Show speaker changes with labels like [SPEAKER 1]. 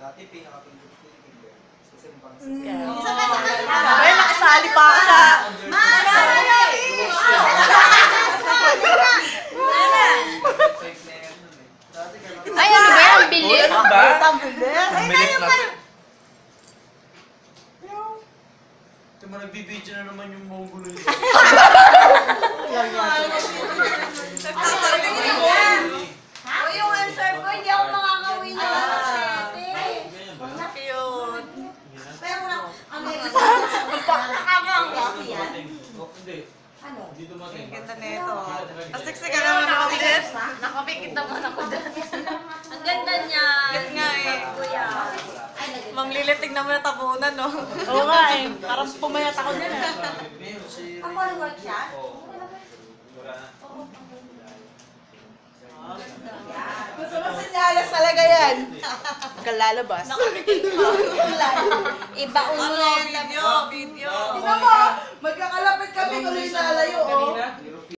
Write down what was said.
[SPEAKER 1] Dati pinaka-pindot ko yung Tinder. Kasi pang
[SPEAKER 2] Ay, nakasali pa ako sa...
[SPEAKER 3] Ay, ano ba yan? Bilis?
[SPEAKER 4] Ano ba?
[SPEAKER 2] Ang bilis.
[SPEAKER 4] Ang bilis na.
[SPEAKER 1] Ito mo, nagbibidyo na naman yung buong gulo nito.
[SPEAKER 2] O yung answer ko, hindi ako makakauwi na. Cute.
[SPEAKER 5] Pero wala, ang may
[SPEAKER 1] Hindi.
[SPEAKER 5] ano?
[SPEAKER 1] Hindi dumating.
[SPEAKER 2] Ang ganda nito. Asik ka naman ako ulit.
[SPEAKER 3] Nakapikit naman ako dyan.
[SPEAKER 5] Ang ganda niya.
[SPEAKER 2] Cute nga eh.
[SPEAKER 5] Kuya. Ay, naganda.
[SPEAKER 2] Manglilitig naman na tabunan, no? Oo nga eh. Parang pumayat ako dyan eh.
[SPEAKER 5] Ako nag-work siya?
[SPEAKER 1] Wala na.
[SPEAKER 2] Gusto mo sinyalas talaga yan. Kalalabas.
[SPEAKER 5] Ibaon mo na yan.
[SPEAKER 2] Video.
[SPEAKER 5] Tingnan mo,